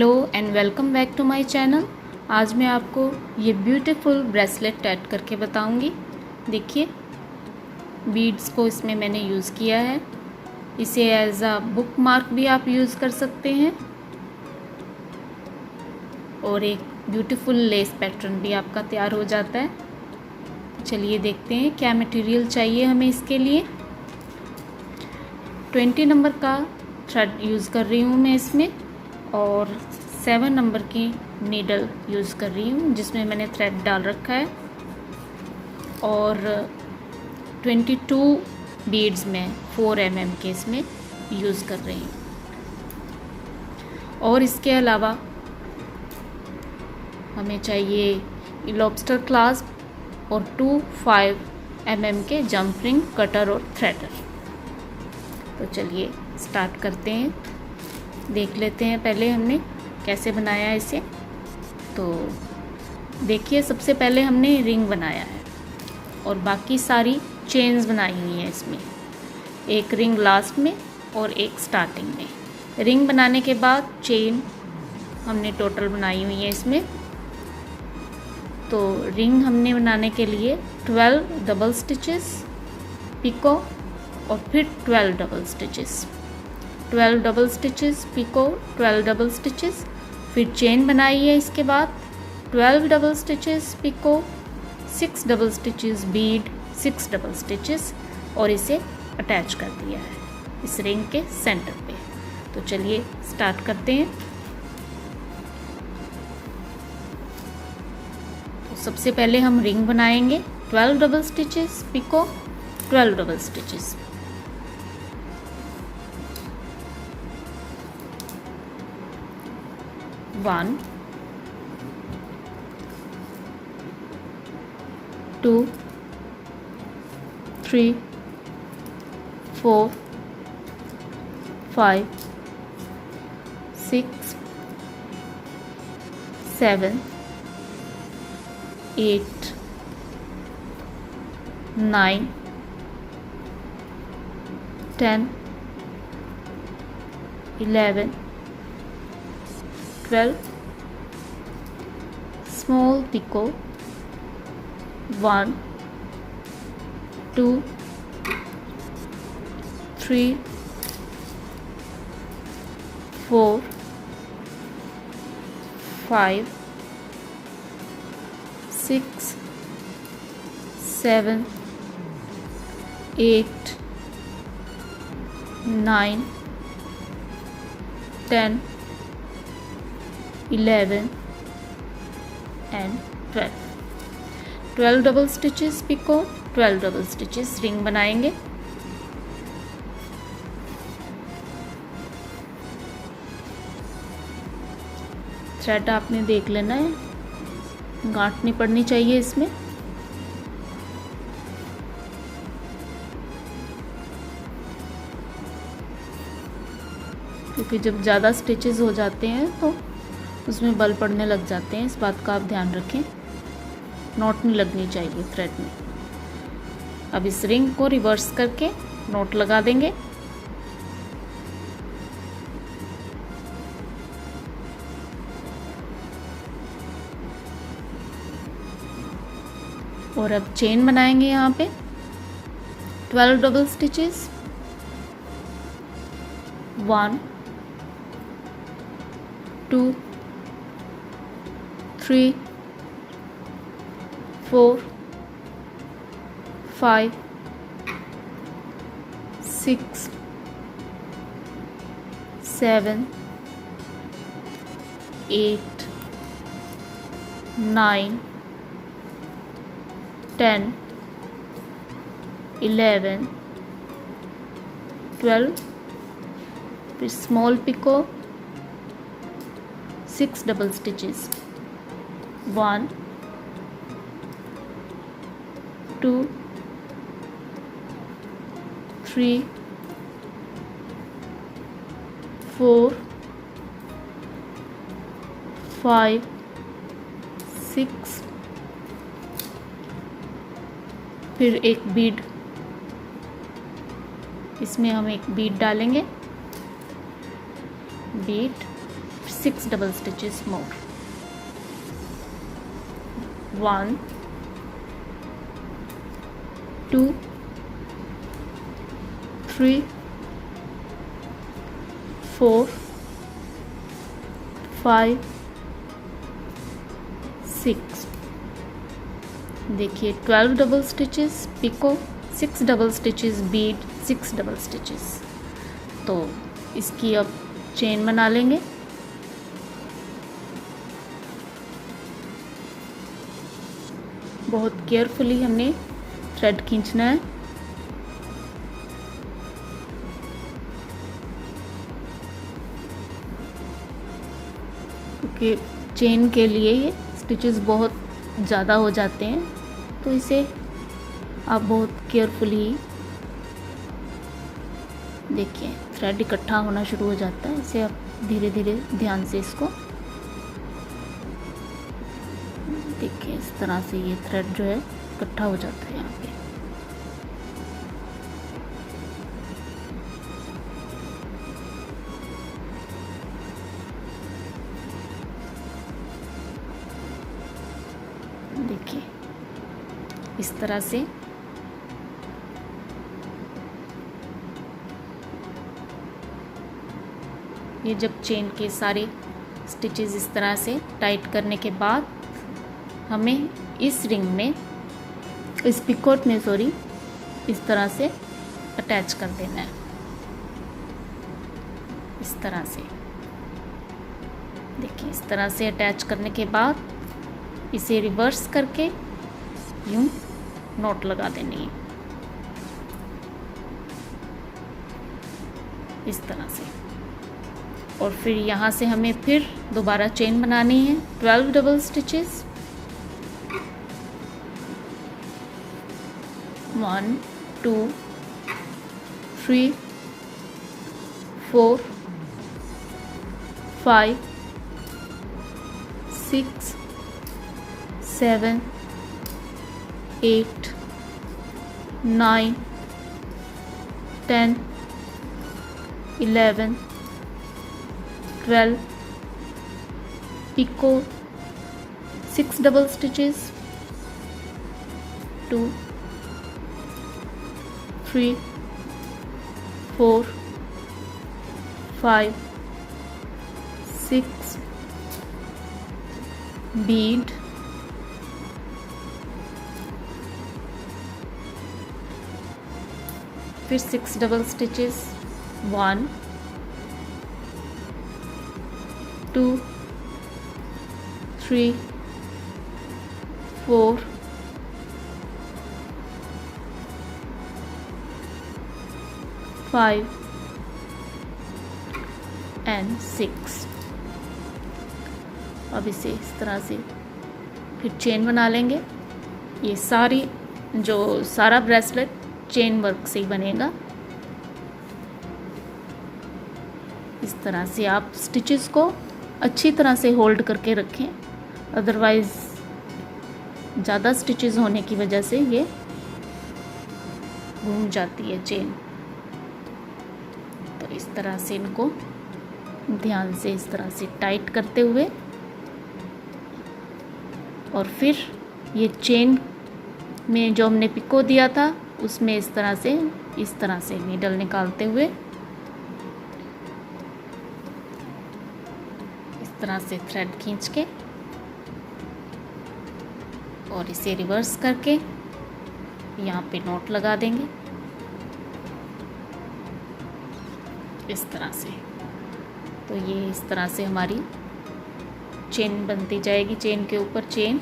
Hello and welcome back to my channel. आज मैं आपको ये ब्यूटीफुल ब्रेसलेट ऐड करके बताऊंगी। देखिए बीड्स को इसमें मैंने यूज़ किया है। इसे एज अ बुक मार्क भी आप यूज़ कर सकते हैं और एक ब्यूटीफुल लेस पैटर्न भी आपका तैयार हो जाता है। चलिए देखते हैं क्या मटेरियल चाहिए हमें इसके लिए। 20 नंबर का थ्रेड यूज़ कर रही हूँ मैं इसमें और 7 नंबर की नीडल यूज़ कर रही हूँ जिसमें मैंने थ्रेड डाल रखा है और 22 बीड्स में 4 mm के इसमें यूज़ कर रही हूँ। और इसके अलावा हमें चाहिए लॉबस्टर क्लास्प और 5 mm के जंप रिंग, कटर और थ्रेडर। तो चलिए स्टार्ट करते हैं, देख लेते हैं पहले हमने कैसे बनाया है इसे। तो देखिए सबसे पहले हमने रिंग बनाया है और बाकी सारी चेन्स बनाई हुई हैं इसमें, एक रिंग लास्ट में और एक स्टार्टिंग में। रिंग बनाने के बाद चेन हमने टोटल बनाई हुई है इसमें। तो रिंग हमने बनाने के लिए 12 डबल स्टिचेस, पिको और फिर 12 double stitches, 12 double stitches, picot, 12 double stitches, फिर चेन बनाई है। इसके बाद 12 double stitches, picot, 6 double stitches, bead, 6 double stitches और इसे अटैच कर दिया है इस रिंग के सेंटर पे। तो चलिए स्टार्ट करते हैं। तो सबसे पहले हम रिंग बनाएंगे, 12 double stitches, picot, 12 double stitches. One, 2, 3, 4, 5, 6, 7, 8, 9, 10, 11, 12, small picot, 1, 2, 3, 4, 5, 6, 7, 8, 9, 10, 11 and 12। 12 double stitches picot, 12 double stitches ring बनाएंगे। थ्रेड आपने देख लेना है, गांठ नहीं पड़नी चाहिए इसमें। क्योंकि जब ज़्यादा स्टिचेस हो जाते हैं तो उसमें बल पड़ने लग जाते हैं, इस बात का आप ध्यान रखें। नॉट नहीं लगनी चाहिए थ्रेड में। अब इस रिंग को रिवर्स करके नॉट लगा देंगे। और अब चेन बनाएंगे यहाँ पे 12 डबल स्टिचेस, 1, 2, 3, 4, 5, 6, 7, 8, 9, 10, 11, 12, फिर स्मॉल पिको, 6 डबल स्टिचेस, 1, 2, 3, 4, 5, 6, फिर एक बीड, इसमें हम एक बीड डालेंगे, बीड 6 double stitches more. 1 2 3 4 5 6। देखिए 12 double stitches picot, 6 double stitches bead, 6 double stitches. तो इसकी अब चेन बना लेंगे। बहुत केयरफुली हमने थ्रेड खींचना है। क्योंकि चेन के लिए ये स्टिचेस बहुत ज़्यादा हो जाते हैं, तो इसे आप बहुत केयरफुली देखिए थ्रेड इकट्ठा होना शुरू हो जाता है। इसे आप धीरे धीरे ध्यान से इसको देखिए, इस तरह से ये थ्रेड जो है इकट्ठा हो जाता है यहाँ पे। देखिए इस तरह से ये जब चेन के सारे स्टिचेस इस तरह से टाइट करने के बाद हमें इस रिंग में, इस पिकोट में सॉरी, इस तरह से अटैच कर देना है। इस तरह से देखिए, इस तरह से अटैच करने के बाद इसे रिवर्स करके यूं नॉट लगा देनी है इस तरह से। और फिर यहाँ से हमें फिर दोबारा चेन बनानी है 12 double stitches. 1 2 3 4 5 6 7 8 9 10 11 12 pico, 6 double stitches, 2 3 4 5 6 Beed, फिर 6 डबल स्टिचेस, 1 2 3 4 5 एंड 6। अब इसे इस तरह से फिर चेन बना लेंगे। ये सारा ब्रेसलेट चेन वर्क से ही बनेगा। इस तरह से आप स्टिचेस को अच्छी तरह से होल्ड करके रखें, अदरवाइज़ ज़्यादा स्टिचेस होने की वजह से ये घूम जाती है चेन। तो इस तरह से इनको ध्यान से इस तरह से टाइट करते हुए, और फिर ये चेन में जो हमने पिको दिया था उसमें इस तरह से नीडल निकालते हुए इस तरह से थ्रेड खींच के और इसे रिवर्स करके यहाँ पे नॉट लगा देंगे इस तरह से। तो ये इस तरह से हमारी चेन बनती जाएगी, चेन के ऊपर चेन।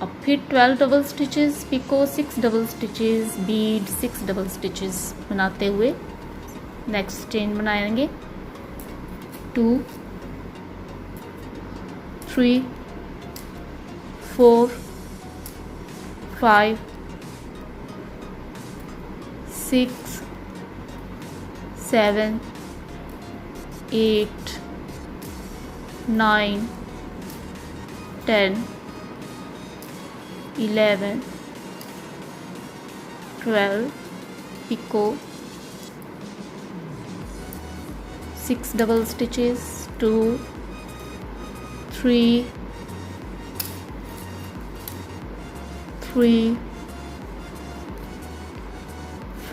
अब फिर 12 double stitches picot, 6 double stitches bead, 6 double stitches बनाते हुए नेक्स्ट चेन बनाएंगे। 2 3 4 5 6 7 8 9 10 11 12 pico, 6 double stitches, 2 3 3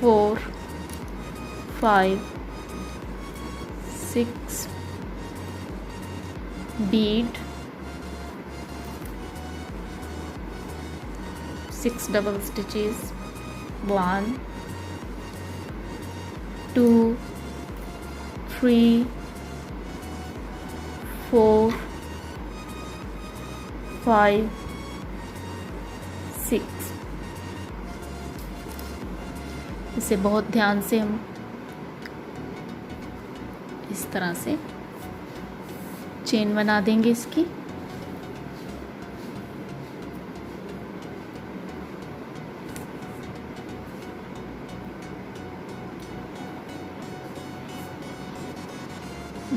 4 5 6 bead, 6 double stitches, 1 2 3 4 5 6। इसे बहुत ध्यान से हम इस तरह से चेन बना देंगे इसकी।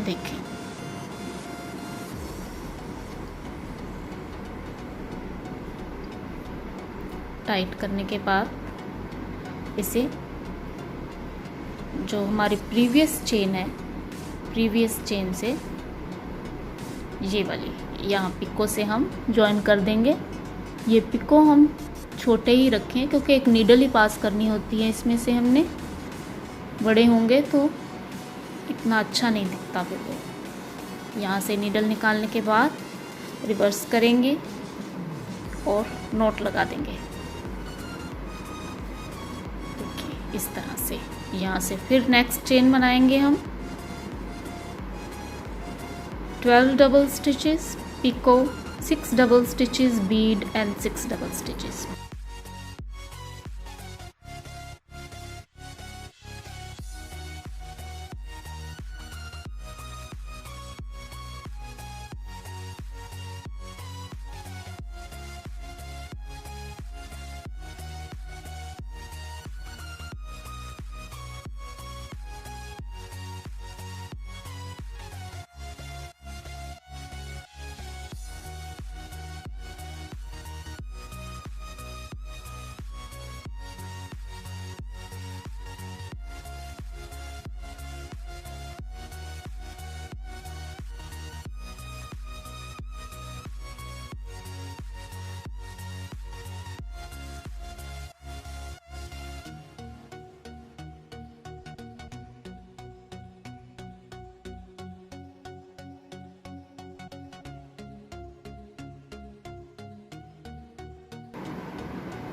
देखें, टाइट करने के बाद इसे जो हमारी प्रीवियस चेन है, प्रीवियस चेन से ये वाली यहाँ पिको से हम जॉइन कर देंगे। ये पिको हम छोटे ही रखें क्योंकि एक नीडल ही पास करनी होती है इसमें से हमने, बड़े होंगे तो इतना अच्छा नहीं दिखता। फिर वो यहाँ से नीडल निकालने के बाद रिवर्स करेंगे और नॉट लगा देंगे। देखिए इस तरह से यहाँ से फिर नेक्स्ट चेन बनाएंगे हम 12 double stitches, picot, 6 double stitches, bead and 6 double stitches।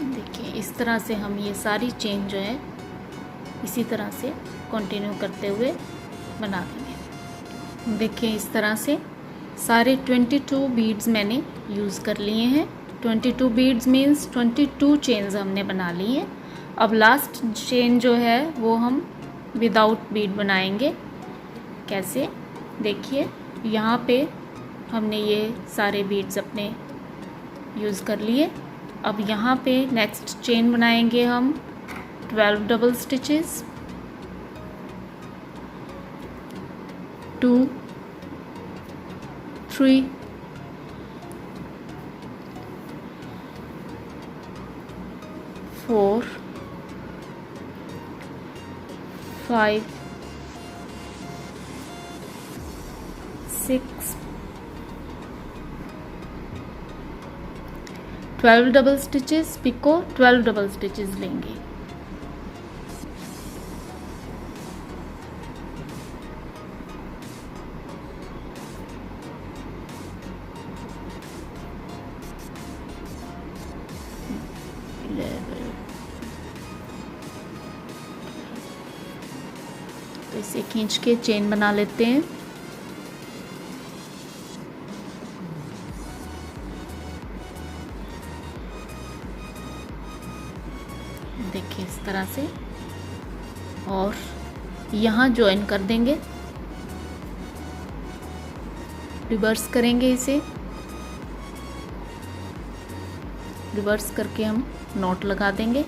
देखिए इस तरह से हम ये सारी चेन जो है इसी तरह से कंटिन्यू करते हुए बना देंगे। देखिए इस तरह से सारे 22 बीड्स मैंने यूज़ कर लिए हैं। 22 बीड्स मीन्स 22 चेन्स हमने बना ली हैं। अब लास्ट चेन जो है वो हम विदाउट बीड बनाएंगे। कैसे, देखिए यहाँ पे हमने ये सारे बीड्स अपने यूज़ कर लिए। अब यहाँ पे नेक्स्ट चेन बनाएंगे हम 12 double stitches, 2 3 4 5 6 12 double stitches, picot 12 double stitches लेंगे। तो इसे खींच के चेन बना लेते हैं। देखिए इस तरह से, और यहाँ ज्वाइन कर देंगे, रिवर्स करेंगे इसे, रिवर्स करके हम नॉट लगा देंगे।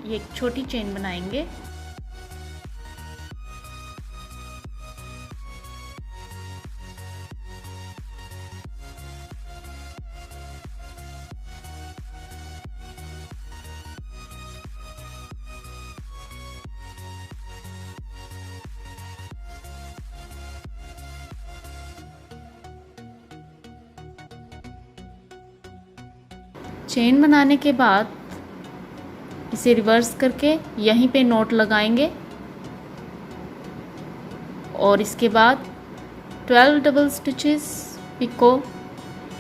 ये एक छोटी चेन बनाएंगे। चेन बनाने के बाद इसे रिवर्स करके यहीं पे नॉट लगाएंगे और इसके बाद 12 double stitches picot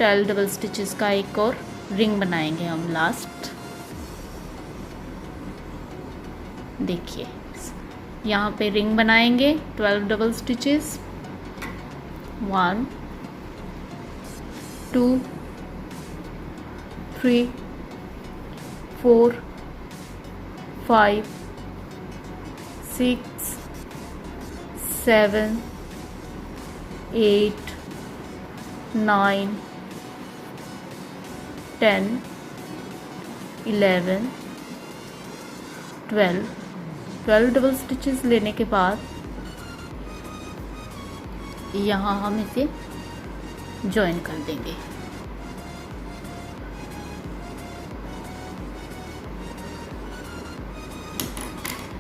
12 double stitches का एक और रिंग बनाएंगे हम लास्ट। देखिए यहाँ पे रिंग बनाएंगे 12 डबल स्टिचेस 1 2 3 4 5 6 7 8 9 10 11 12 डबल स्टिचेस लेने के बाद यहाँ हम इसे जॉइन कर देंगे।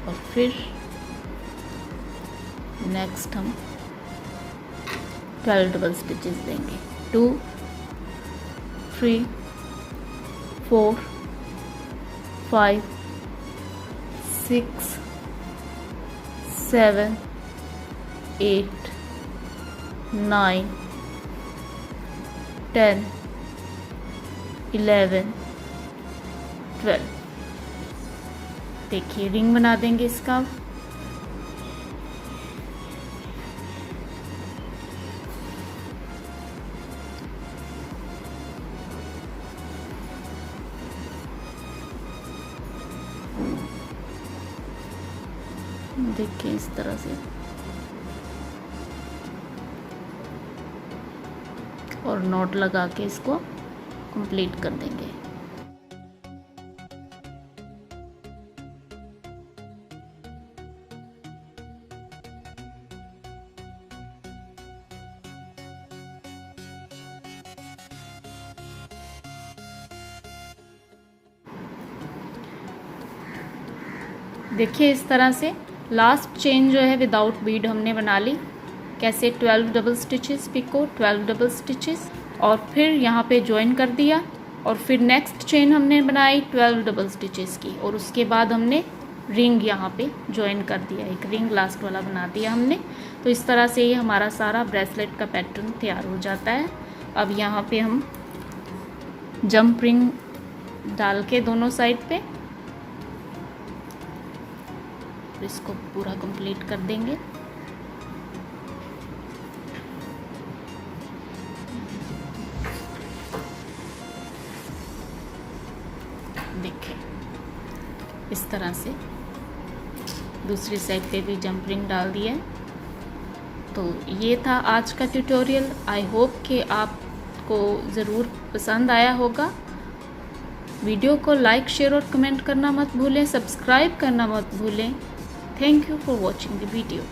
और फिर नेक्स्ट हम 12 डबल स्टिचेस देंगे 2 3 4 5 6 7 8 9 10 11 12। देखिए रिंग बना देंगे इसका। देखिए इस तरह से और नॉट लगा के इसको कंप्लीट कर देंगे। देखिए इस तरह से लास्ट चेन जो है विदाउट बीड हमने बना ली। कैसे 12 double stitches picot 12 double stitches और फिर यहाँ पे ज्वाइन कर दिया और फिर नेक्स्ट चेन हमने बनाई 12 डबल स्टिचेस की और उसके बाद हमने रिंग यहाँ पे ज्वाइन कर दिया, एक रिंग लास्ट वाला बना दिया हमने। तो इस तरह से ये हमारा सारा ब्रेसलेट का पैटर्न तैयार हो जाता है। अब यहाँ पे हम जंप रिंग डाल के दोनों साइड पे इसको पूरा कंप्लीट कर देंगे। देखिए इस तरह से दूसरी साइड पे भी जंप रिंग डाल दिया। तो ये था आज का ट्यूटोरियल। आई होप कि आपको ज़रूर पसंद आया होगा। वीडियो को लाइक शेयर और कमेंट करना मत भूलें, सब्सक्राइब करना मत भूलें। Thank you for watching the video.